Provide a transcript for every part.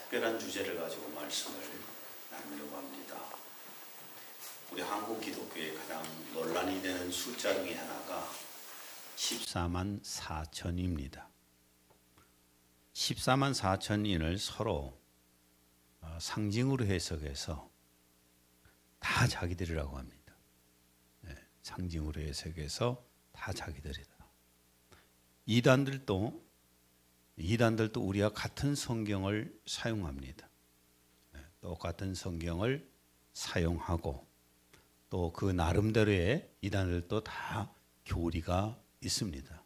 특별한 주제를 가지고 말씀을 나누려고 합니다. 우리 한국 기독교의 가장 논란이 되는 숫자 중에 하나가 14만 4천입니다. 14만 4천인을 서로 상징으로 해석해서 다 자기들이라고 합니다. 상징으로 해석해서 다 자기들이다. 이단들도 우리와 같은 성경을 사용합니다. 똑같은 성경을 사용하고 또 그 나름대로의 이단들도 다 교리가 있습니다.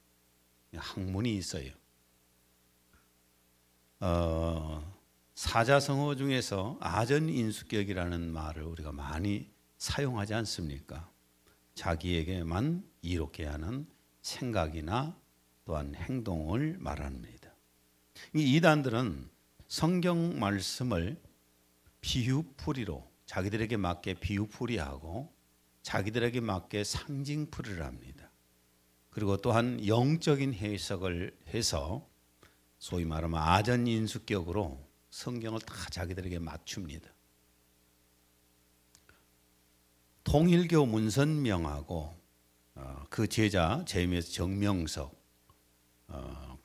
학문이 있어요. 사자성어 중에서 아전인수격이라는 말을 우리가 많이 사용하지 않습니까? 자기에게만 이롭게 하는 생각이나 또한 행동을 말합니다. 이 이단들은 성경 말씀을 비유풀이로 자기들에게 맞게 비유풀이하고 자기들에게 맞게 상징풀이를 합니다. 그리고 또한 영적인 해석을 해서 소위 말하면 아전인수격으로 성경을 다 자기들에게 맞춥니다. 통일교 문선명하고 그 제자 제임스 정명석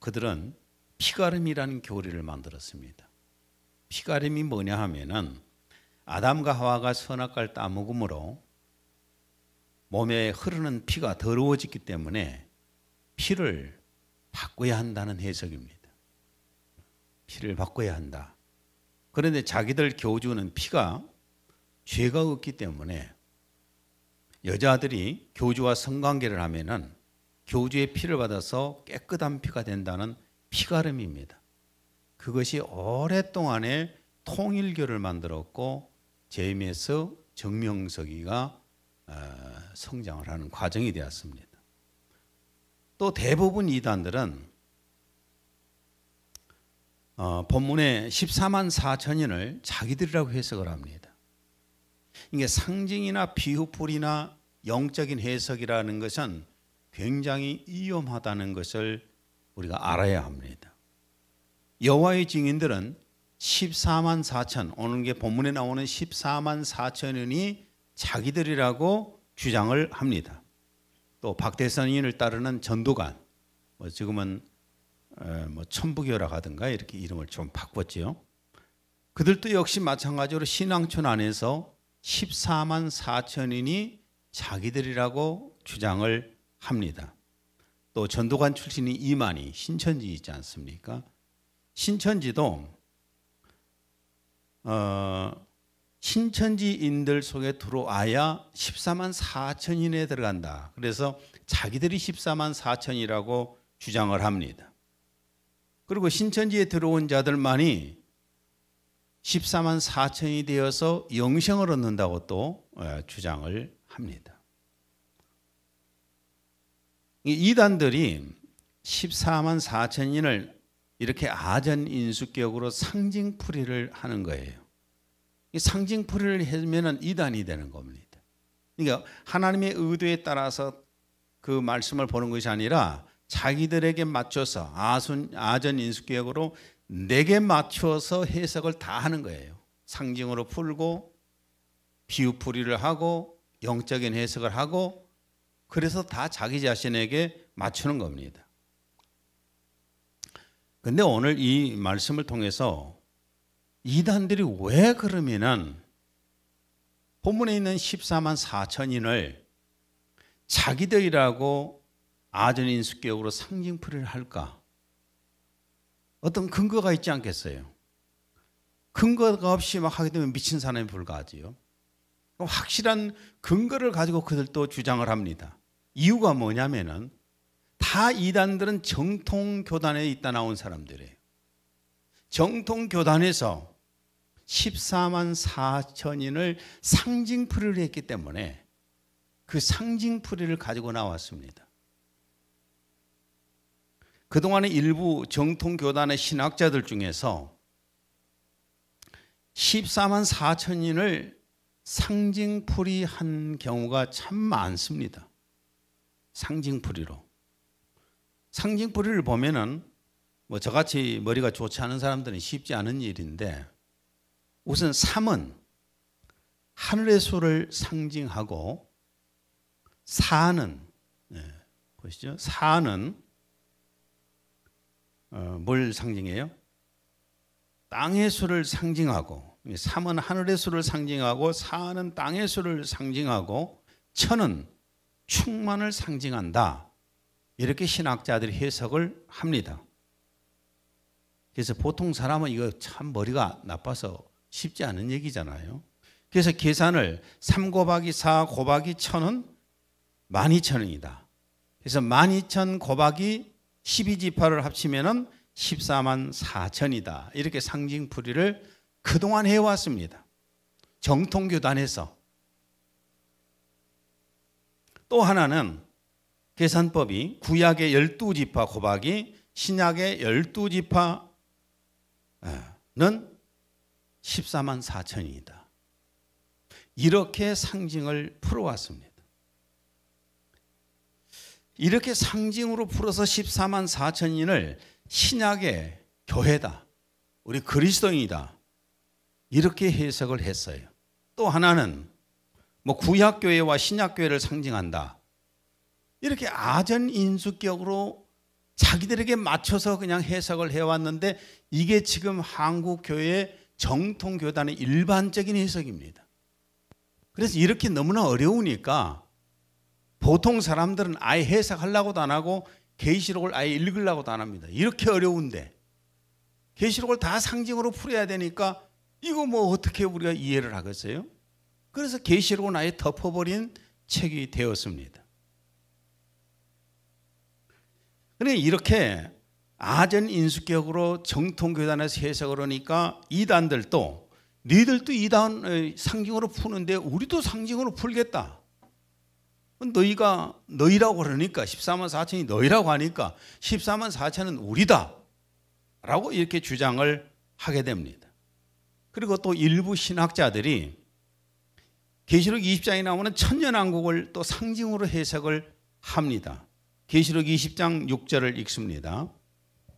그들은 피가름이라는 교리를 만들었습니다. 피가름이 뭐냐 하면은 아담과 하와가 선악과를 따먹음으로 몸에 흐르는 피가 더러워졌기 때문에 피를 바꿔야 한다는 해석입니다. 피를 바꿔야 한다. 그런데 자기들 교주는 피가 죄가 없기 때문에 여자들이 교주와 성관계를 하면은 교주의 피를 받아서 깨끗한 피가 된다는 피가름입니다. 그것이 오랫동안에 통일교를 만들었고 제임스 정명석이가 성장을 하는 과정이 되었습니다. 또 대부분 이단들은 본문의 14만 4천인을 자기들이라고 해석을 합니다. 이게 상징이나 비유풀이나 영적인 해석이라는 것은 굉장히 위험하다는 것을 우리가 알아야 합니다. 여호와의 증인들은 14만 4천, 오늘 본문에 나오는 14만 4천인이 자기들이라고 주장을 합니다. 또 박대선인을 따르는 전도관, 지금은 천부교라 하든가 이렇게 이름을 좀 바꿨지요. 그들도 역시 마찬가지로 신앙촌 안에서 14만 4천인이 자기들이라고 주장을 합니다. 또 전도관 출신이 이만희, 신천지 있지 않습니까? 신천지도 신천지인들 속에 들어와야 14만 4천인에 들어간다. 그래서 자기들이 14만 4천이라고 주장을 합니다. 그리고 신천지에 들어온 자들만이 14만 4천이 되어서 영생을 얻는다고 또 주장을 합니다. 이단들이 14만 4천인을 이렇게 아전인수격으로 상징풀이를 하는 거예요. 이 상징풀이를 하면 이단이 되는 겁니다. 그러니까 하나님의 의도에 따라서 그 말씀을 보는 것이 아니라 자기들에게 맞춰서 아전인수격으로 내게 맞춰서 해석을 다 하는 거예요. 상징으로 풀고 비유풀이를 하고 영적인 해석을 하고 그래서 다 자기 자신에게 맞추는 겁니다. 그런데 오늘 이 말씀을 통해서 이단들이 왜 그러면은 본문에 있는 14만 4천인을 자기들이라고 아전인수격으로 상징풀이를 할까? 어떤 근거가 있지 않겠어요? 근거가 없이 막 하게 되면 미친 사람에 불과하지요. 확실한 근거를 가지고 그들도 주장을 합니다. 이유가 뭐냐면은 다 이단들은 정통교단에 있다 나온 사람들이에요. 정통교단에서 14만 4천인을 상징풀이를 했기 때문에 그 상징풀이를 가지고 나왔습니다. 그동안의 일부 정통교단의 신학자들 중에서 14만 4천인을 상징풀이한 경우가 참 많습니다. 상징풀이로. 상징풀이를 보면은 뭐 저같이 머리가 좋지 않은 사람들은 쉽지 않은 일인데, 우선 3은 하늘의 수를 상징하고, 4는 보시죠. 4는 뭘 상징해요? 땅의 수를 상징하고, 3은 하늘의 수를 상징하고 4는 땅의 수를 상징하고 천은 충만을 상징한다. 이렇게 신학자들이 해석을 합니다. 그래서 보통 사람은 이거 참 머리가 나빠서 쉽지 않은 얘기잖아요. 그래서 계산을 3 곱하기 4 곱하기 1000은 12,000원이다. 그래서 12,000 곱하기 12지파를 합치면은 144,000이다. 이렇게 상징풀이를 그동안 해왔습니다. 정통교단에서. 또 하나는 계산법이 구약의 12지파 곱하기 신약의 12지파는 144,000이다. 이렇게 상징을 풀어왔습니다. 이렇게 상징으로 풀어서 144,000인을 신약의 교회다, 우리 그리스도인이다, 이렇게 해석을 했어요. 또 하나는 뭐 구약교회와 신약교회를 상징한다, 이렇게 아전인수격으로 자기들에게 맞춰서 그냥 해석을 해왔는데, 이게 지금 한국교회의 정통교단의 일반적인 해석입니다. 그래서 이렇게 너무나 어려우니까 보통 사람들은 아예 해석하려고도 안 하고 계시록을 아예 읽으려고도 안 합니다. 이렇게 어려운데 계시록을 다 상징으로 풀어야 되니까 이거 뭐 어떻게 우리가 이해를 하겠어요? 그래서 계시록은 아예 덮어버린 책이 되었습니다. 그런데 이렇게 아전인수격으로 정통교단에서 해석을 하니까 이단들도 너희들도 이단 상징으로 푸는데 우리도 상징으로 풀겠다. 너희라고 그러니까 144,000이 너희라고 하니까 144,000은 우리다 라고 이렇게 주장을 하게 됩니다. 그리고 또 일부 신학자들이 계시록 20장에 나오는 천년왕국을 또 상징으로 해석을 합니다. 계시록 20장 6절을 읽습니다.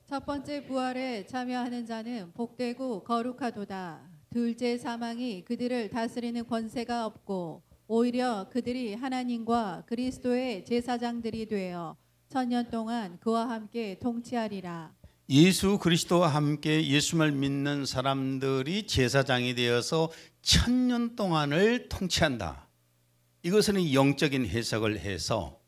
첫 번째 부활에 참여하는 자는 복되고 거룩하도다. 둘째 사망이 그들을 다스리는 권세가 없고 오히려 그들이 하나님과 그리스도의 제사장들이 되어 1000년 동안 그와 함께 통치하리라. 예수 그리스도와 함께 예수를 믿는 사람들이 제사장이 되어서 1000년 동안을 통치한다. 이것은 영적인 해석을 해서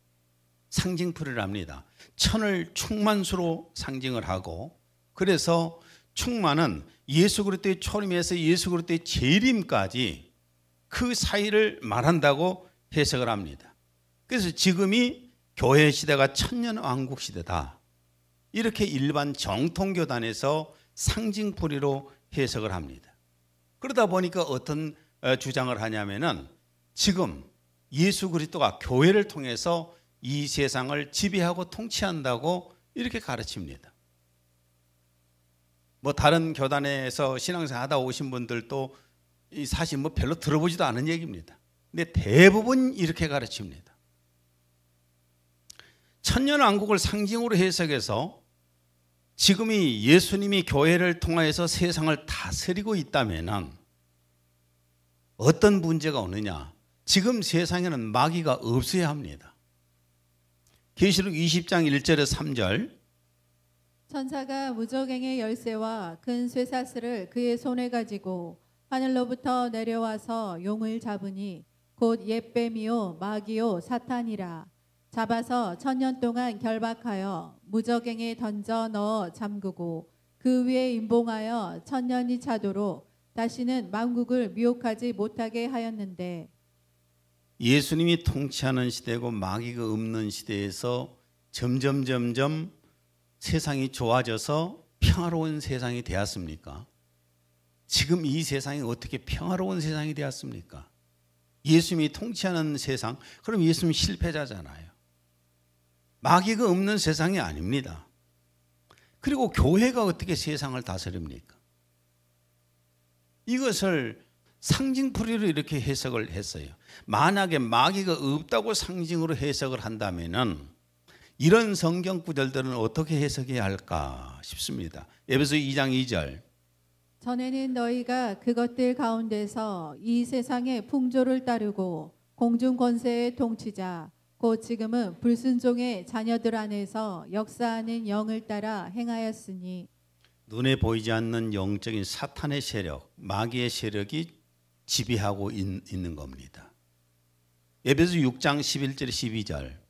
상징풀이를 합니다. 천을 충만수로 상징을 하고, 그래서 충만은 예수 그리스도의 초림에서 예수 그리스도의 재림까지 그 사이를 말한다고 해석을 합니다. 그래서 지금이 교회 시대가 천년왕국 시대다, 이렇게 일반 정통교단에서 상징풀이로 해석을 합니다. 그러다 보니까 어떤 주장을 하냐면은 지금 예수 그리스도가 교회를 통해서 이 세상을 지배하고 통치한다고 이렇게 가르칩니다. 뭐 다른 교단에서 신앙생활 하다 오신 분들도 사실 뭐 별로 들어보지도 않은 얘기입니다. 근데 대부분 이렇게 가르칩니다. 천년왕국을 상징으로 해석해서 지금이 예수님이 교회를 통하여서 세상을 다스리고 있다면 어떤 문제가 오느냐? 지금 세상에는 마귀가 없어야 합니다. 계시록 20장 1절에 3절. 천사가 무저갱의 열쇠와 큰 쇠사슬을 그의 손에 가지고 하늘로부터 내려와서 용을 잡으니 곧 옛뱀이요 마귀요 사탄이라. 잡아서 1000년 동안 결박하여 무저갱에 던져 넣어 잠그고 그 위에 임봉하여 1000년이 차도록 다시는 만국을 미혹하지 못하게 하였는데, 예수님이 통치하는 시대고 마귀가 없는 시대에서 점점 세상이 좋아져서 평화로운 세상이 되었습니까? 지금 이 세상이 어떻게 평화로운 세상이 되었습니까? 예수님이 통치하는 세상, 그럼 예수님이 실패자잖아요. 마귀가 없는 세상이 아닙니다. 그리고 교회가 어떻게 세상을 다스립니까? 이것을 상징풀이로 이렇게 해석을 했어요. 만약에 마귀가 없다고 상징으로 해석을 한다면은 이런 성경 구절들은 어떻게 해석해야 할까 싶습니다. 에베소 2장 2절. 전에는 너희가 그것들 가운데서 이 세상의 풍조를 따르고 공중 권세의 통치자 곧 지금은 불순종의 자녀들 안에서 역사하는 영을 따라 행하였으니 눈에 보이지 않는 영적인 사탄의 세력, 마귀의 세력이 지배하고 있는 겁니다. 에베소 6장 11절 12절.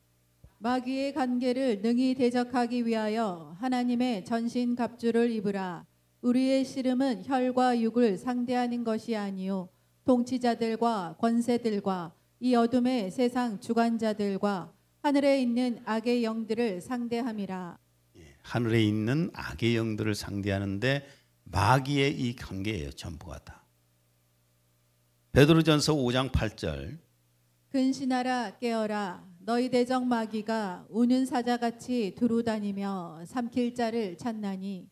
마귀의 관계를 능히 대적하기 위하여 하나님의 전신 갑주를 입으라. 우리의 씨름은 혈과 육을 상대하는 것이 아니요 통치자들과 권세들과 이 어둠의 세상 주관자들과 하늘에 있는 악의 영들을 상대함이라. 하늘에 있는 악의 영들을 상대하는데 마귀의 이 관계예요. 전부가 다. 베드로전서 5장 8절. 근신하라 깨어라. 너희 대적 마귀가 우는 사자같이 두루다니며 삼킬 자를 찾나니.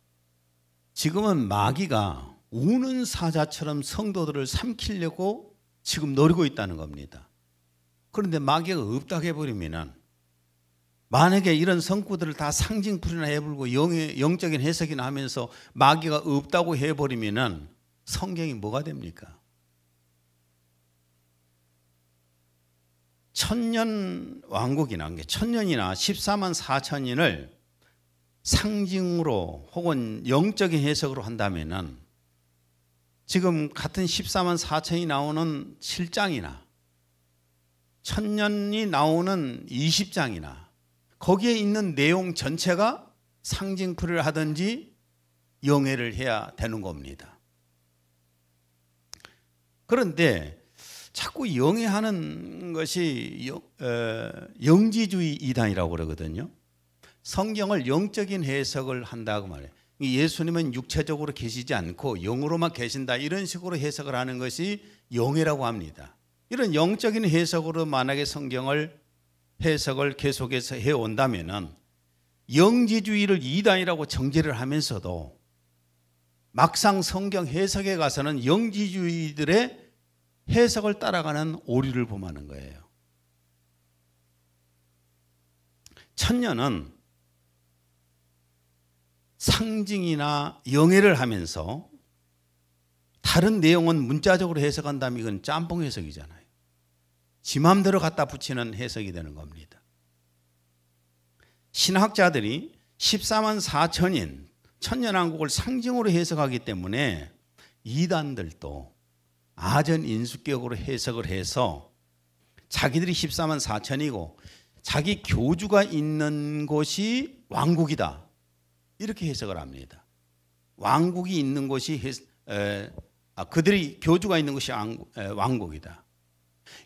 지금은 마귀가 우는 사자처럼 성도들을 삼키려고 지금 노리고 있다는 겁니다. 그런데 마귀가 없다고 해버리면 만약에 이런 성구들을 다 상징풀이나 해버리고 영적인 해석이나 하면서 마귀가 없다고 해버리면 성경이 뭐가 됩니까? 천년 왕국이나 천년이나 14만 4천인을 상징으로 혹은 영적인 해석으로 한다면은 지금 같은 14만 4천이 나오는 7장이나 천년이 나오는 20장이나 거기에 있는 내용 전체가 상징풀이를 하든지 영해를 해야 되는 겁니다. 그런데 자꾸 영해하는 것이 영지주의 이단이라고 그러거든요. 성경을 영적인 해석을 한다고 말해요. 예수님은 육체적으로 계시지 않고 영으로만 계신다 이런 식으로 해석을 하는 것이 영해라고 합니다. 이런 영적인 해석으로 만약에 성경을 해석을 계속해서 해온다면 영지주의를 이단이라고 정죄를 하면서도 막상 성경 해석에 가서는 영지주의들의 해석을 따라가는 오류를 범하는 거예요. 천년은 상징이나 영해를 하면서 다른 내용은 문자적으로 해석한다면 이건 짬뽕 해석이잖아요. 지 맘대로 갖다 붙이는 해석이 되는 겁니다. 신학자들이 14만 4천인 천년왕국을 상징으로 해석하기 때문에 이단들도 아전 인수격으로 해석을 해서 자기들이 14만 4천이고 자기 교주가 있는 곳이 왕국이다 이렇게 해석을 합니다. 왕국이 있는 곳이 그들이 교주가 있는 것이 왕국이다.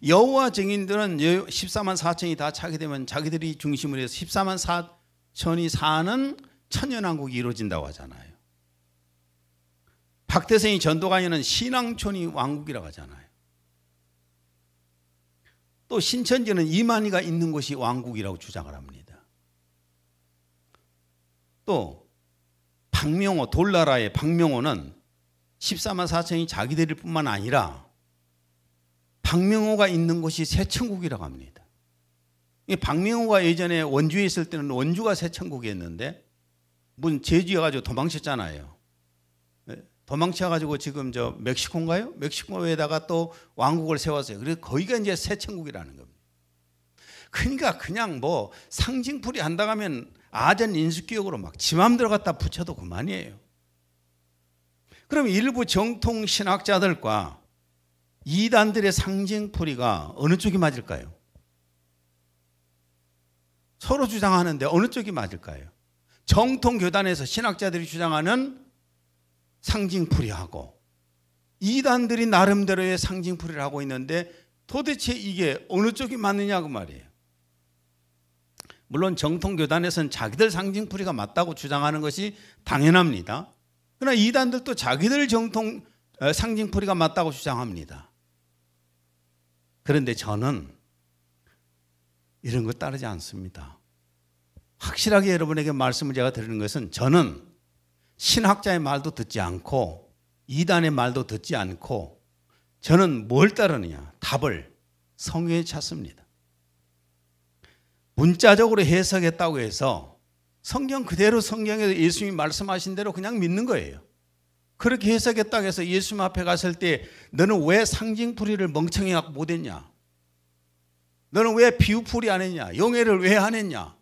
여호와 증인들은 14만 4천이 다 차게 되면 자기들이 중심으로 해서 14만 4천이 사는 천년왕국이 이루어진다고 하잖아요. 박태생이 전도관에는 신앙촌이 왕국이라고 하잖아요. 또 신천지는 이만희가 있는 곳이 왕국이라고 주장을 합니다. 또 박명호 돌나라의 박명호는 14만 4천이 자기들일 뿐만 아니라 박명호가 있는 곳이 새천국이라고 합니다. 박명호가 예전에 원주에 있을 때는 원주가 새천국이었는데 무슨 제주에 가지고 도망쳤잖아요. 도망쳐가지고 지금 저 멕시코인가요? 멕시코에다가 또 왕국을 세웠어요. 그래서 거기가 이제 새천국이라는 겁니다. 그러니까 그냥 뭐 상징풀이 한다고 하면 아전 인수기억으로 막 지 맘대로 갖다 붙여도 그만이에요. 그럼 일부 정통 신학자들과 이단들의 상징풀이가 어느 쪽이 맞을까요? 서로 주장하는데 어느 쪽이 맞을까요? 정통 교단에서 신학자들이 주장하는 상징풀이하고 이단들이 나름대로의 상징풀이를 하고 있는데 도대체 이게 어느 쪽이 맞느냐고 말이에요. 물론 정통 교단에서는 자기들 상징풀이가 맞다고 주장하는 것이 당연합니다. 그러나 이단들도 자기들 정통 상징풀이가 맞다고 주장합니다. 그런데 저는 이런 거 따르지 않습니다. 확실하게 여러분에게 말씀을 제가 드리는 것은 저는 신학자의 말도 듣지 않고 이단의 말도 듣지 않고 저는 뭘 따르느냐? 답을 성경에 찾습니다. 문자적으로 해석했다고 해서 성경 그대로 성경에서 예수님이 말씀하신 대로 그냥 믿는 거예요. 그렇게 해석했다고 해서 예수님 앞에 갔을 때 너는 왜 상징풀이를 멍청이 갖고 못했냐? 너는 왜 비유풀이 안 했냐? 용해를 왜 안 했냐?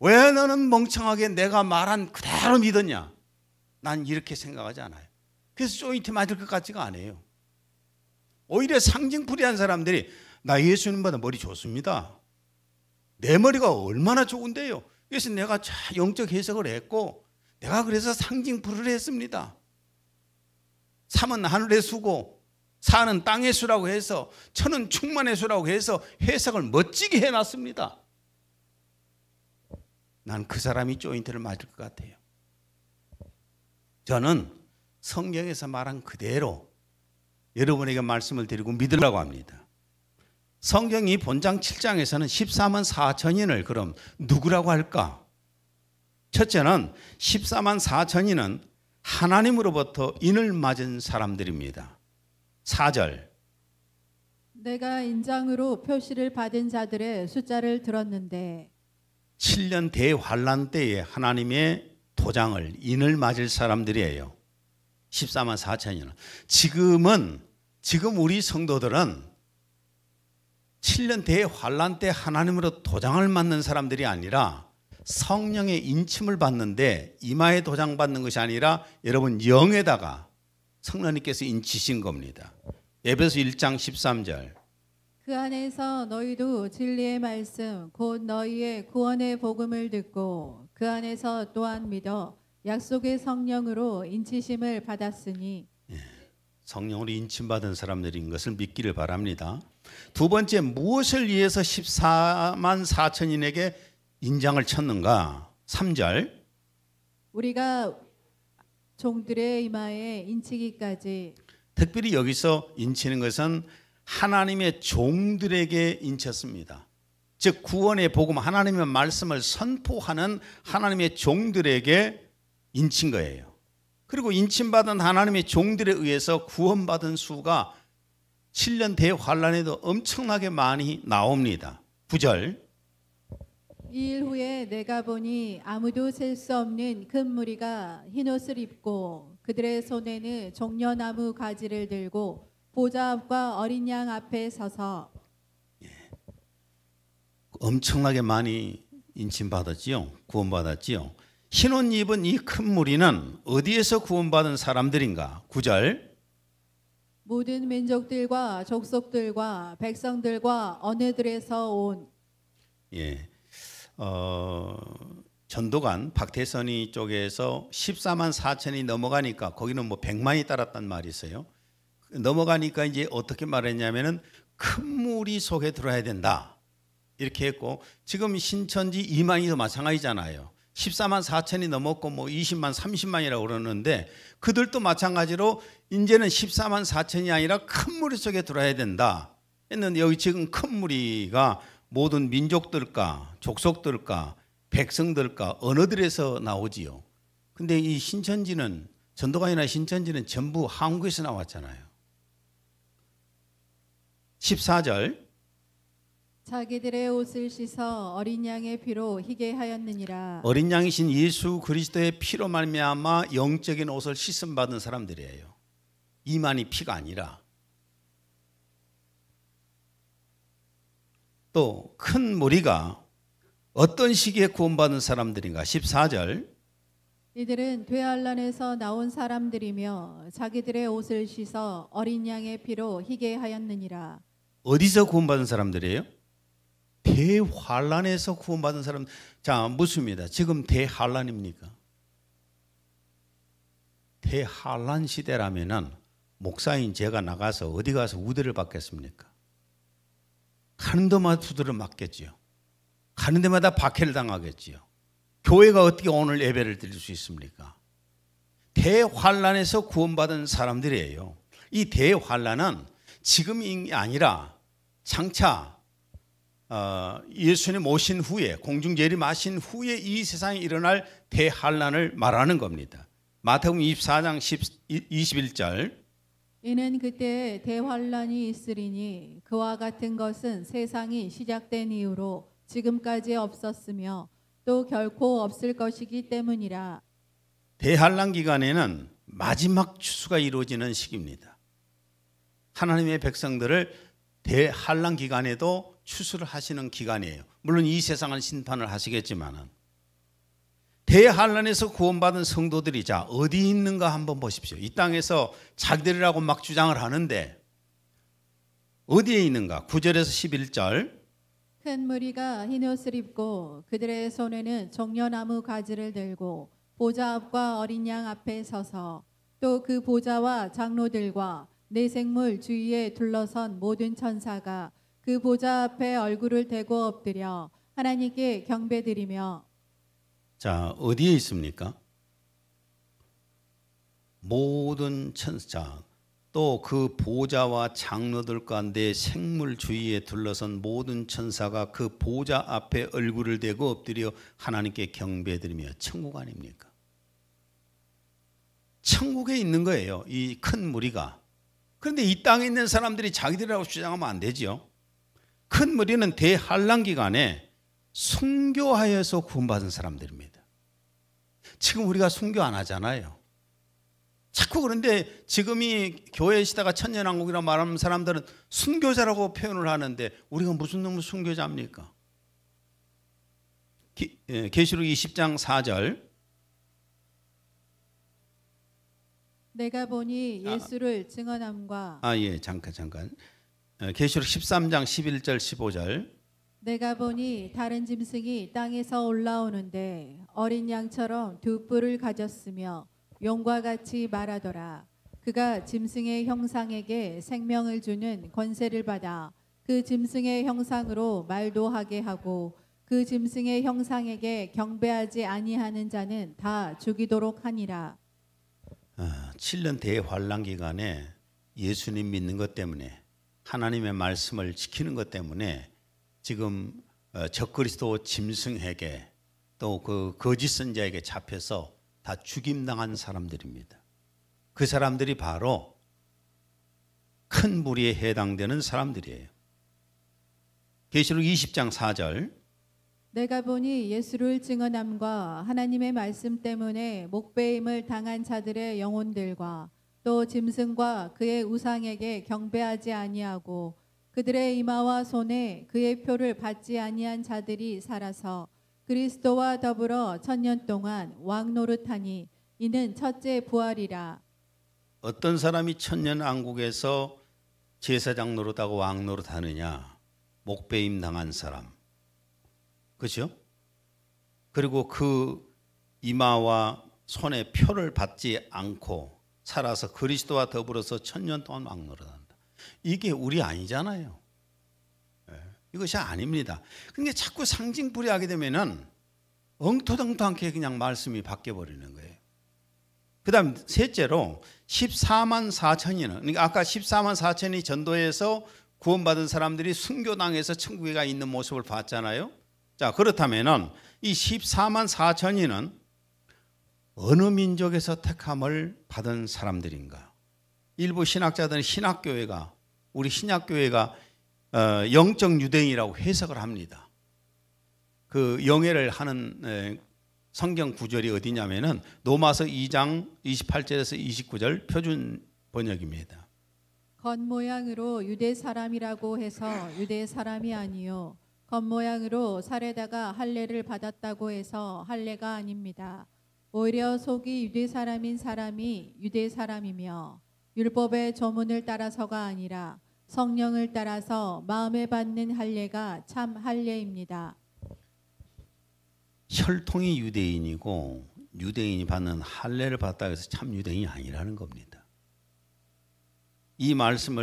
왜 너는 멍청하게 내가 말한 그대로 믿었냐? 난 이렇게 생각하지 않아요. 그래서 조인트 맞을 것 같지가 않아요. 오히려 상징풀이한 사람들이 나 예수님보다 머리 좋습니다. 내 머리가 얼마나 좋은데요. 그래서 내가 영적 해석을 했고 내가 그래서 상징풀이를 했습니다. 삼은 하늘의 수고 사는 땅의 수라고 해서 천은 충만의 수라고 해서 해석을 멋지게 해놨습니다. 난 그 사람이 조인트를 맞을 것 같아요. 저는 성경에서 말한 그대로 여러분에게 말씀을 드리고 믿으라고 합니다. 성경이 본장 7장에서는 14만 4천인을 그럼 누구라고 할까? 첫째는 14만 4천인은 하나님으로부터 인을 맞은 사람들입니다. 4절 내가 인장으로 표시를 받은 자들의 숫자를 들었는데 7년 대환란 때에 하나님의 도장을 인을 맞을 사람들이에요. 14만 4천이나. 지금 우리 성도들은 7년 대환란 때 하나님으로 도장을 맞는 사람들이 아니라 성령의 인침을 받는데 이마에 도장 받는 것이 아니라 여러분 영에다가 성령님께서 인치신 겁니다. 에베소 1장 13절 그 안에서 너희도 진리의 말씀 곧 너희의 구원의 복음을 듣고 그 안에서 또한 믿어 약속의 성령으로 인치심을 받았으니 성령으로 인침받은 사람들인 것을 믿기를 바랍니다. 두 번째, 무엇을 위해서 14만 4천인에게 인장을 쳤는가? 3절 우리가 종들의 이마에 인치기까지. 특별히 여기서 인치는 것은 하나님의 종들에게 인쳤습니다. 즉 구원의 복음 하나님의 말씀을 선포하는 하나님의 종들에게 인친 거예요. 그리고 인침받은 하나님의 종들에 의해서 구원받은 수가 7년 대환란에도 엄청나게 많이 나옵니다. 9절 이 일 후에 내가 보니 아무도 셀 수 없는 큰 무리가 흰옷을 입고 그들의 손에는 종려나무 가지를 들고 보좌 앞과 어린 양 앞에 서서. 엄청나게 많이 인침받았지요. 구원받았지요. 흰옷 입은 이 큰 무리는 어디에서 구원받은 사람들인가? 9절 모든 민족들과 족속들과 백성들과 언어들에서 온. 전도관 박태선이 쪽에서 14만 4천이 넘어가니까 거기는 뭐 100만이 따랐단 말이 있어요. 넘어가니까 이제 어떻게 말했냐면은 큰 무리 속에 들어야 된다 이렇게 했고, 지금 신천지 2만이도 마찬가지잖아요. 14만 4천이 넘었고 뭐 20만 30만이라고 그러는데 그들도 마찬가지로 이제는 14만 4천이 아니라 큰 무리 속에 들어야 된다 했는데, 여기 지금 큰 무리가 모든 민족들과 족속들과 백성들과 언어들에서 나오지요. 근데 이 신천지는, 전도관이나 신천지는 전부 한국에서 나왔잖아요. 14절 자기들의 옷을 씻어 어린 양의 피로 희게 하였느니라. 어린 양이신 예수 그리스도의 피로 말미암아 영적인 옷을 씻음 받은 사람들이에요. 이만희 피가 아니라. 또 큰 무리가 어떤 시기에 구원받은 사람들인가? 14절 이들은 되한란에서 나온 사람들이며 자기들의 옷을 씻어 어린 양의 피로 희게 하였느니라. 어디서 구원받은 사람들이에요? 대환란에서 구원받은 사람. 자, 묻습니다. 지금 대환란입니까? 대환란 시대라면은 목사인 제가 나가서 어디 가서 우대를 받겠습니까? 가는 데마다 두드려 맞겠지요. 가는 데마다 박해를 당하겠지요. 교회가 어떻게 오늘 예배를 드릴 수 있습니까? 대환란에서 구원받은 사람들이에요. 이 대환란은 지금이 아니라 장차 예수님 오신 후에, 공중 재림하신 후에 이 세상에 일어날 대환란을 말하는 겁니다. 마태복음 24장 21절 이는 그때 대환란이 있으리니 그와 같은 것은 세상이 시작된 이후로 지금까지 없었으며 또 결코 없을 것이기 때문이라. 대환란 기간에는 마지막 추수가 이루어지는 시기입니다. 하나님의 백성들을 대환란 기간에도 추수를 하시는 기간이에요. 물론 이 세상은 심판을 하시겠지만은 대환란에서 구원받은 성도들이 자 어디 있는가 한번 보십시오. 이 땅에서 자기들이라고 막 주장을 하는데 어디에 있는가? 9절에서 11절. 큰 무리가 흰 옷을 입고 그들의 손에는 종려나무 가지를 들고 보좌 앞과 어린 양 앞에 서서 또 그 보좌와 장로들과 네 생물 주위에 둘러선 모든 천사가 그 보좌 앞에 얼굴을 대고 엎드려 하나님께 경배드리며. 자, 어디에 있습니까? 모든 천사 또 그 보좌와 장로들 가운데 생물 주위에 둘러선 모든 천사가 그 보좌 앞에 얼굴을 대고 엎드려 하나님께 경배드리며. 천국 아닙니까? 천국에 있는 거예요, 이 큰 무리가. 그런데 이 땅에 있는 사람들이 자기들이라고 주장하면 안 되죠. 큰 무리는 대환란 기간에 순교하여서 구원받은 사람들입니다. 지금 우리가 순교 안 하잖아요. 자꾸 그런데 지금이 교회 시대가 천년왕국이라고 말하는 사람들은 순교자라고 표현을 하는데 우리가 무슨 놈의 순교자입니까? 계시록 20장 4절. 내가 보니 예수를 증언함과. 잠깐. 계시록 13장 11절 15절. 내가 보니 다른 짐승이 땅에서 올라오는데 어린 양처럼 두 뿔을 가졌으며 용과 같이 말하더라. 그가 짐승의 형상에게 생명을 주는 권세를 받아 그 짐승의 형상으로 말도 하게 하고 그 짐승의 형상에게 경배하지 아니하는 자는 다 죽이도록 하니라. 7년 대환란 기간에 예수님 믿는 것 때문에 하나님의 말씀을 지키는 것 때문에 지금 적그리스도 짐승에게 또 그 거짓 선자에게 잡혀서 다 죽임당한 사람들입니다. 그 사람들이 바로 큰 무리에 해당되는 사람들이에요. 계시록 20장 4절. 내가 보니 예수를 증언함과 하나님의 말씀 때문에 목배임을 당한 자들의 영혼들과 또 짐승과 그의 우상에게 경배하지 아니하고 그들의 이마와 손에 그의 표를 받지 아니한 자들이 살아서 그리스도와 더불어 1000년 동안 왕 노릇하니 이는 첫째 부활이라. 어떤 사람이 천년 왕국에서 제사장 노릇하고 왕 노릇하느냐? 목배임 당한 사람. 그렇죠? 그리고 그 이마와 손에 표를 받지 않고 살아서 그리스도와 더불어서 1000년 동안 왕 노릇한다. 이게 우리 아니잖아요. 이것이 아닙니다. 그러니까 자꾸 상징부리하게 되면은 엉터덩터하게 그냥 말씀이 바뀌어 버리는 거예요. 그다음 셋째로 14만 4천이는 그러니까 아까 14만 4천이 전도에서 구원받은 사람들이 순교당해서 천국에 가 있는 모습을 봤잖아요. 자, 그렇다면은 이 14만 4천이는 어느 민족에서 택함을 받은 사람들인가? 일부 신학자들은 신학교회가 우리 신약교회가 영적 유대인이라고 해석을 합니다. 그 영예를 하는 성경 구절이 어디냐면은 로마서 2장 28절에서 29절 표준 번역입니다. 겉모양으로 유대 사람이라고 해서 유대 사람이 아니요 겉모양으로 살에다가 할례를 받았다고 해서 할례가 아닙니다. 오히려 속이 유대 사람인 사람이 유대 사람이며 율법의 조문을 따라서가 아니라 성령을 따라서 마음에 받는 할례가 참 할례입니다. 혈통이 유대인이고 유대인이 받는 할례를 받았다고 해서 참 유대인이 아니라는 겁니다. 이 말씀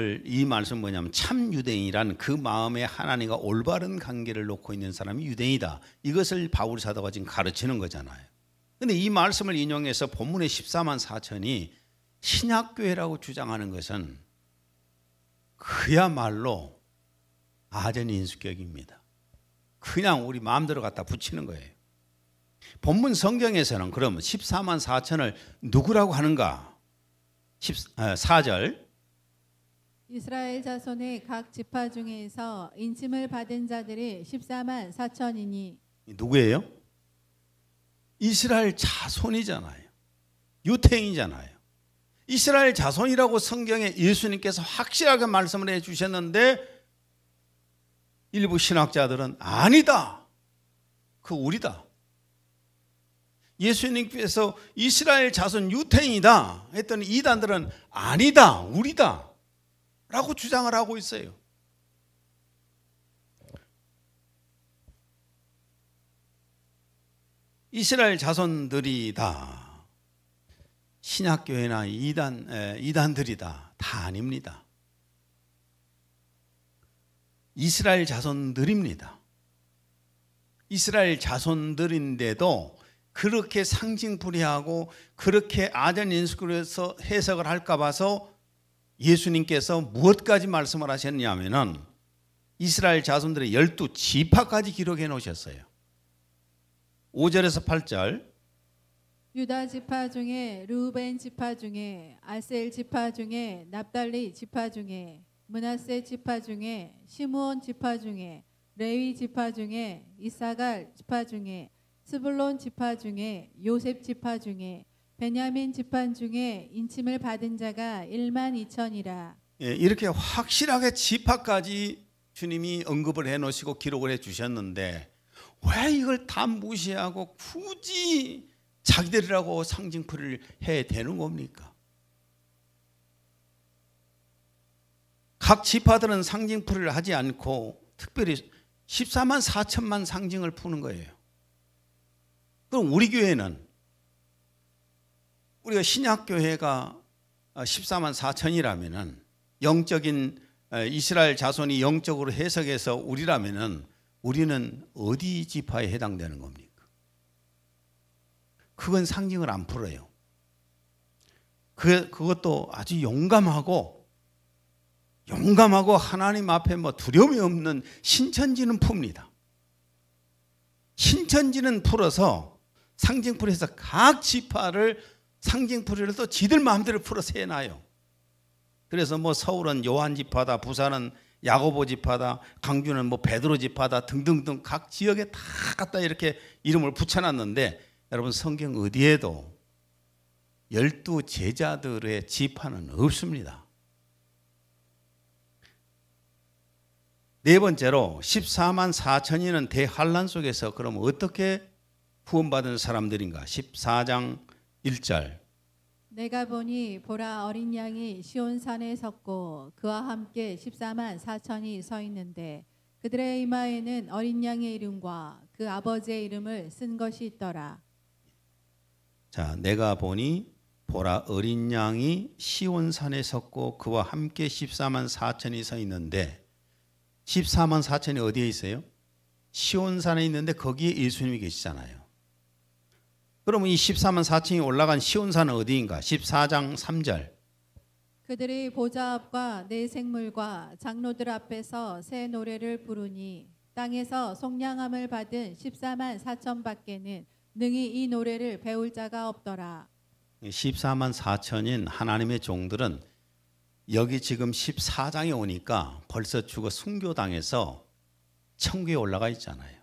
뭐냐면 참 유대인이란 그 마음에 하나님과 올바른 관계를 놓고 있는 사람이 유대인이다. 이것을 바울 사도가 지금 가르치는 거잖아요. 그런데 이 말씀을 인용해서 본문의 14만 4천이 신약교회라고 주장하는 것은 그야말로 아전인수격입니다. 그냥 우리 마음대로 갖다 붙이는 거예요. 본문 성경에서는 그러면 14만 4천을 누구라고 하는가? 4절 이스라엘 자손의 각 지파 중에서 인침을 받은 자들이 14만 4천이니 누구예요? 이스라엘 자손이잖아요. 유태인이잖아요. 이스라엘 자손이라고 성경에 예수님께서 확실하게 말씀을 해주셨는데 일부 신학자들은 아니다. 그 우리다. 예수님께서 이스라엘 자손 유태인이다 했더니 이단들은 아니다. 우리다. 라고 주장을 하고 있어요. 이스라엘 자손들이다. 신약교회나 이단들이다. 다 아닙니다. 이스라엘 자손들입니다. 이스라엘 자손들인데도 그렇게 상징풀이하고 그렇게 아전인수에서 해석을 할까 봐서 예수님께서 무엇까지 말씀을 하셨냐면은 이스라엘 자손들의 12지파까지 기록해 놓으셨어요. 5절에서 8절. 유다 지파 중에 르우벤 지파 중에 아셀 지파 중에 납달리 지파 중에 므낫세 지파 중에 시므온 지파 중에 레위 지파 중에 이사갈 지파 중에 스불론 지파 중에 요셉 지파 중에 베냐민 지파 중에 인침을 받은 자가 1만 2천이라. 이렇게 확실하게 지파까지 주님이 언급을 해놓으시고 기록을 해주셨는데 왜 이걸 다 무시하고 굳이 자기들이라고 상징풀이를 해야 되는 겁니까? 각 지파들은 상징풀이를 하지 않고 특별히 14만 4천만 상징을 푸는 거예요. 그럼 우리 교회는 우리가 신약교회가 14만 4천이라면은 영적인 이스라엘 자손이 영적으로 해석해서 우리라면은 우리는 어디 지파에 해당되는 겁니까? 그건 상징을 안 풀어요. 그것도 아주 용감하고 하나님 앞에 뭐 두려움이 없는 신천지는 풉니다. 신천지는 풀어서 상징풀이해서 각 지파를 상징풀이를 또 지들 마음대로 풀어서 해놔요. 그래서 뭐 서울은 요한 지파다, 부산은 야고보 지파다, 강주는 뭐 베드로 지파다 등등등 각 지역에 다 갖다 이렇게 이름을 붙여놨는데 여러분 성경 어디에도 12제자들의 지파는 없습니다. 네 번째로 14만 4천이는 대환란 속에서 그럼 어떻게 구원받은 사람들인가? 14장 1절. 내가 보니 보라 어린 양이 시온산에 섰고 그와 함께 14만 4천이 서 있는데 그들의 이마에는 어린 양의 이름과 그 아버지의 이름을 쓴 것이 있더라. 자, 내가 보니 보라 어린 양이 시온산에 섰고 그와 함께 14만 4천이 서 있는데 14만 4천이 어디에 있어요? 시온산에 있는데 거기에 예수님이 계시잖아요. 그러면 이 14만 4천이 올라간 시온산은 어디인가? 14장 3절. 그들이 보좌 앞과 내 생물과 장로들 앞에서 새 노래를 부르니 땅에서 속량함을 받은 14만 4천 밖에는 능히 이 노래를 배울 자가 없더라. 14만 4천인 하나님의 종들은 여기 지금 14장에 오니까 벌써 죽어 순교당해서 천국에 올라가 있잖아요.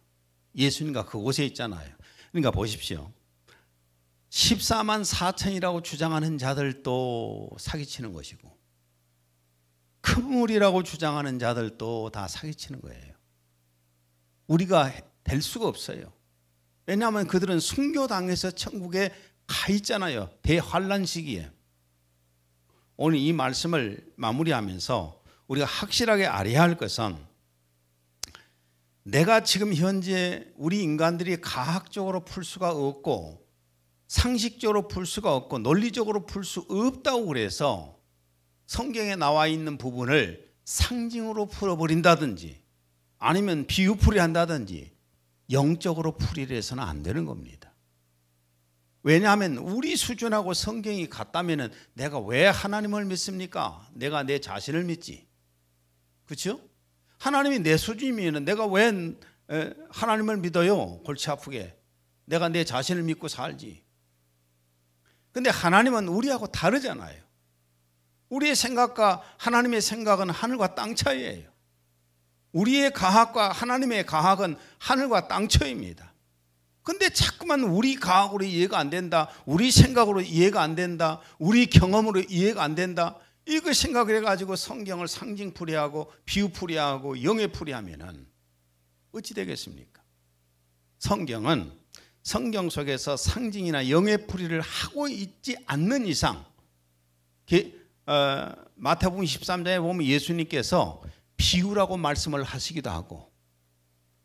예수님과 그곳에 있잖아요. 그러니까 보십시오. 14만 4천이라고 주장하는 자들도 사기치는 것이고 큰 물이라고 주장하는 자들도 다 사기치는 거예요. 우리가 될 수가 없어요. 왜냐하면 그들은 순교당해서 천국에 가 있잖아요. 대환란 시기에. 오늘 이 말씀을 마무리하면서 우리가 확실하게 알아야 할 것은 내가 지금 현재 우리 인간들이 과학적으로 풀 수가 없고 상식적으로 풀 수가 없고 논리적으로 풀 수 없다고 그래서 성경에 나와 있는 부분을 상징으로 풀어버린다든지 아니면 비유풀이 한다든지 영적으로 풀이를 해서는 안 되는 겁니다. 왜냐하면 우리 수준하고 성경이 같다면 내가 왜 하나님을 믿습니까? 내가 내 자신을 믿지. 그렇죠? 하나님이 내 수준이면 내가 왜 하나님을 믿어요? 골치 아프게. 내가 내 자신을 믿고 살지. 근데 하나님은 우리하고 다르잖아요. 우리의 생각과 하나님의 생각은 하늘과 땅 차이예요. 우리의 과학과 하나님의 과학은 하늘과 땅 차이입니다. 근데 자꾸만 우리 과학으로 이해가 안 된다, 우리 생각으로 이해가 안 된다, 우리 경험으로 이해가 안 된다, 이거 생각을 해가지고 성경을 상징풀이하고 비유풀이하고 영예풀이하면은 어찌 되겠습니까? 성경은 성경 속에서 상징이나 영예풀이를 하고 있지 않는 이상, 마태복음 23장에 보면 예수님께서 비유라고 말씀을 하시기도 하고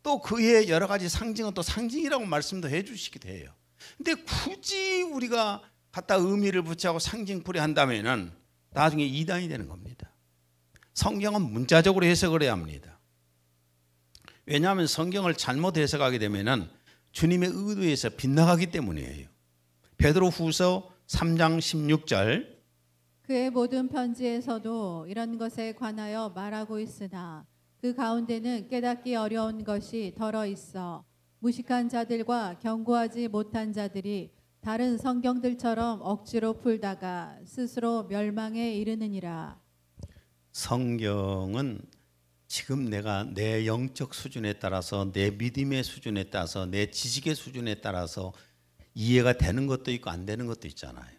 또 그의 여러 가지 상징은 또 상징이라고 말씀도 해주시기도 해요. 근데 굳이 우리가 갖다 의미를 붙이고 상징풀이 한다면은 나중에 이단이 되는 겁니다. 성경은 문자적으로 해석을 해야 합니다. 왜냐하면 성경을 잘못 해석하게 되면은 주님의 의도에서 빗나가기 때문이에요. 베드로후서 3장 16절 그의 모든 편지에서도 이런 것에 관하여 말하고 있으나 그 가운데는 깨닫기 어려운 것이 덜어 있어 무식한 자들과 경고하지 못한 자들이 다른 성경들처럼 억지로 풀다가 스스로 멸망에 이르느니라. 성경은 지금 내가 내 영적 수준에 따라서 내 믿음의 수준에 따라서 내 지식의 수준에 따라서 이해가 되는 것도 있고 안 되는 것도 있잖아요.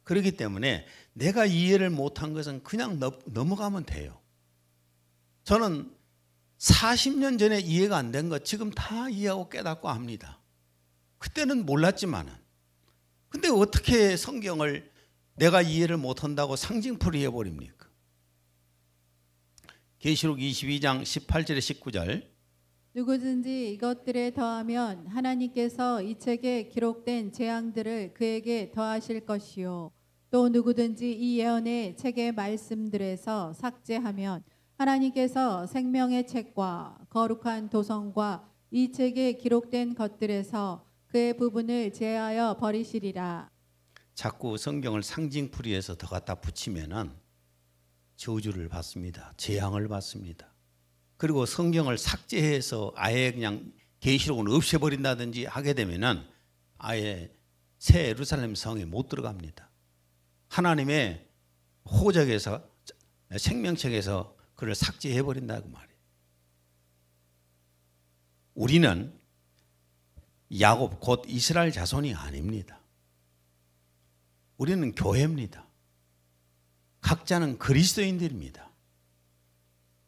그렇기 때문에 내가 이해를 못한 것은 그냥 넘어가면 돼요. 저는 40년 전에 이해가 안 된 것 지금 다 이해하고 깨닫고 합니다. 그때는 몰랐지만은. 근데 어떻게 성경을 내가 이해를 못한다고 상징풀이 해버립니까? 계시록 22장 18절에 19절 누구든지 이것들에 더하면 하나님께서 이 책에 기록된 재앙들을 그에게 더하실 것이요 또 누구든지 이 예언의 책의 말씀들에서 삭제하면 하나님께서 생명의 책과 거룩한 도성과 이 책에 기록된 것들에서 그의 부분을 제하여 버리시리라. 자꾸 성경을 상징풀이해서 더 갖다 붙이면은 저주를 받습니다. 재앙을 받습니다. 그리고 성경을 삭제해서 아예 그냥 계시록은 없애버린다든지 하게 되면은 아예 새 예루살렘 성에 못 들어갑니다. 하나님의 호적에서 생명책에서 그를 삭제해버린다고 말이에요. 우리는 야곱 곧 이스라엘 자손이 아닙니다. 우리는 교회입니다. 각자는 그리스도인들입니다.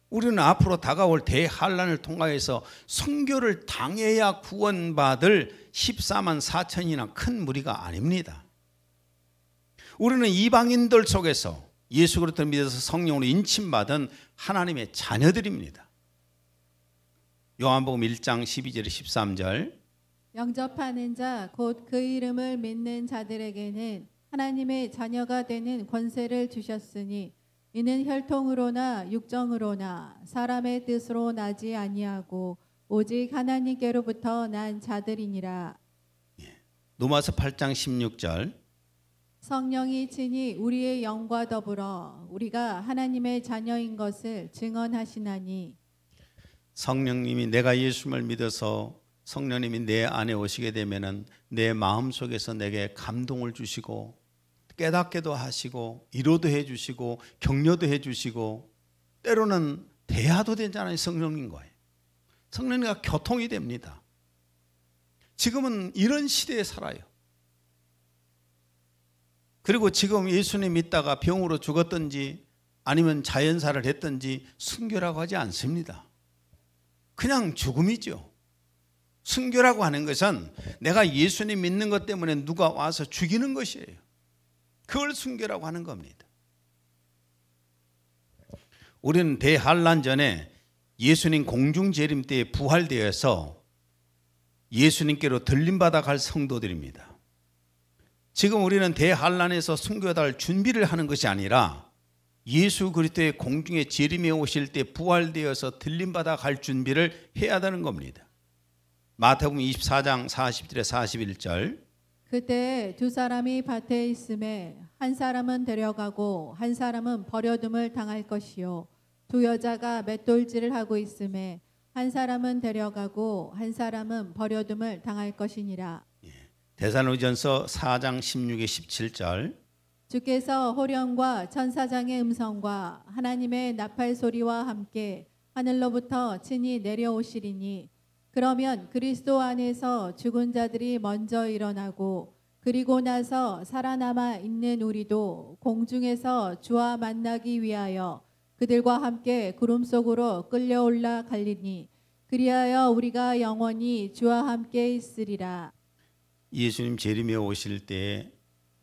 우리는 앞으로 다가올 대환란을 통하여서 선교를 당해야 구원받을 14만 4천이나 큰 무리가 아닙니다. 우리는 이방인들 속에서 예수 그리스도를 믿어서 성령으로 인침받은 하나님의 자녀들입니다. 요한복음 1장 12절 13절 영접하는 자 곧 그 이름을 믿는 자들에게는 하나님의 자녀가 되는 권세를 주셨으니 이는 혈통으로나 육정으로나 사람의 뜻으로 나지 아니하고 오직 하나님께로부터 난 자들이니라. 로마서 8장 16절 성령이 친히 우리의 영과 더불어 우리가 하나님의 자녀인 것을 증언하시나니 성령님이 내가 예수를 믿어서 성령님이 내 안에 오시게 되면은 내 마음속에서 내게 감동을 주시고 깨닫게도 하시고 위로도 해주시고 격려도 해주시고 때로는 대화도 되잖아요. 성령인 거예요. 성령님과 교통이 됩니다. 지금은 이런 시대에 살아요. 그리고 지금 예수님 믿다가 병으로 죽었든지 아니면 자연사를 했든지 순교라고 하지 않습니다. 그냥 죽음이죠. 순교라고 하는 것은 내가 예수님 믿는 것 때문에 누가 와서 죽이는 것이에요. 그걸 순교라고 하는 겁니다. 우리는 대환란 전에 예수님 공중재림 때에 부활되어서 예수님께로 들림받아 갈 성도들입니다. 지금 우리는 대환란에서 순교받을 준비를 하는 것이 아니라 예수 그리스도의 공중에 재림해 오실 때 부활되어서 들림받아 갈 준비를 해야 되는 겁니다. 마태복음 24장 40절에 41절 그때 두 사람이 밭에 있음에 한 사람은 데려가고 한 사람은 버려둠을 당할 것이요 두 여자가 맷돌질을 하고 있음에 한 사람은 데려가고 한 사람은 버려둠을 당할 것이니라. 데살로니가전서 4장 16에 17절 주께서 호령과 천사장의 음성과 하나님의 나팔 소리와 함께 하늘로부터 친히 내려오시리니 그러면 그리스도 안에서 죽은 자들이 먼저 일어나고 그리고 나서 살아남아 있는 우리도 공중에서 주와 만나기 위하여 그들과 함께 구름 속으로 끌려올라 갈리니 그리하여 우리가 영원히 주와 함께 있으리라. 예수님 재림에 오실 때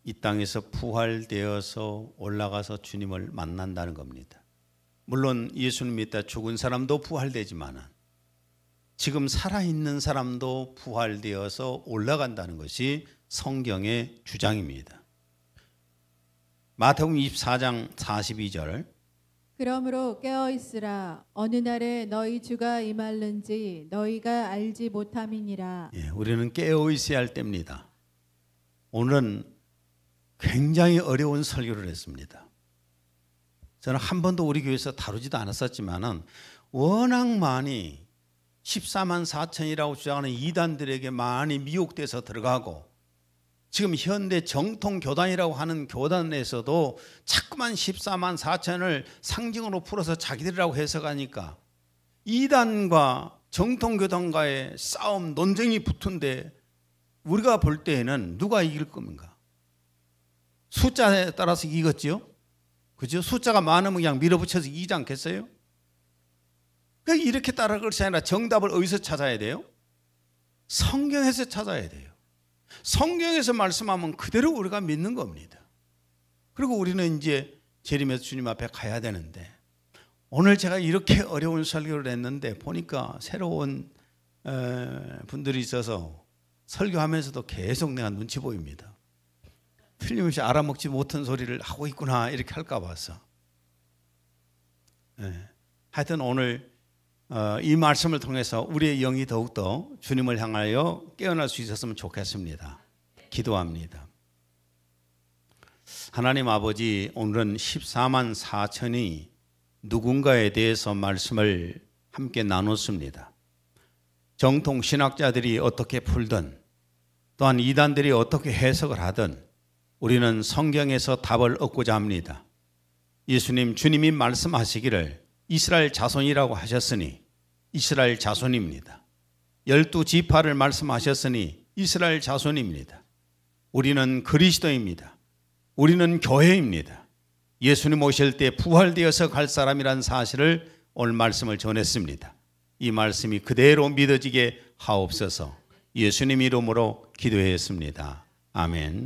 이 땅에서 부활되어서 올라가서 주님을 만난다는 겁니다. 물론 예수님 믿다 죽은 사람도 부활되지만 지금 살아있는 사람도 부활되어서 올라간다는 것이 성경의 주장입니다. 마태복음 24장 42절 그러므로 깨어 있으라. 어느 날에 너희 주가 임할는지 너희가 알지 못함이니라. 우리는 깨어 있어야 할 때입니다. 오늘은 굉장히 어려운 설교를 했습니다. 저는 한 번도 우리 교회에서 다루지도 않았었지만 워낙 많이 14만 4천이라고 주장하는 이단들에게 많이 미혹돼서 들어가고 지금 현대 정통 교단이라고 하는 교단에서도 자꾸만 14만 4천을 상징으로 풀어서 자기들이라고 해석하니까 이단과 정통 교단과의 싸움, 논쟁이 붙은데 우리가 볼 때에는 누가 이길 겁니까? 숫자에 따라서 이겼지요? 그죠? 숫자가 많으면 그냥 밀어붙여서 이기지 않겠어요? 그러니까 이렇게 따라갈 것이 아니라 정답을 어디서 찾아야 돼요? 성경에서 찾아야 돼요. 성경에서 말씀하면 그대로 우리가 믿는 겁니다. 그리고 우리는 이제 재림에서 주님 앞에 가야 되는데 오늘 제가 이렇게 어려운 설교를 했는데 보니까 새로운 분들이 있어서 설교하면서도 계속 내가 눈치 보입니다. 틀림없이 알아먹지 못한 소리를 하고 있구나 이렇게 할까 봐서. 하여튼 오늘 이 말씀을 통해서 우리의 영이 더욱더 주님을 향하여 깨어날 수 있었으면 좋겠습니다. 기도합니다. 하나님 아버지, 오늘은 14만 4천이 누군가에 대해서 말씀을 함께 나눴습니다. 정통 신학자들이 어떻게 풀든 또한 이단들이 어떻게 해석을 하든 우리는 성경에서 답을 얻고자 합니다. 예수님, 주님이 말씀하시기를 이스라엘 자손이라고 하셨으니 이스라엘 자손입니다. 12지파를 말씀하셨으니 이스라엘 자손입니다. 우리는 그리스도입니다. 우리는 교회입니다. 예수님 오실 때 부활되어서 갈 사람이란 사실을 오늘 말씀을 전했습니다. 이 말씀이 그대로 믿어지게 하옵소서. 예수님 이름으로 기도했습니다. 아멘.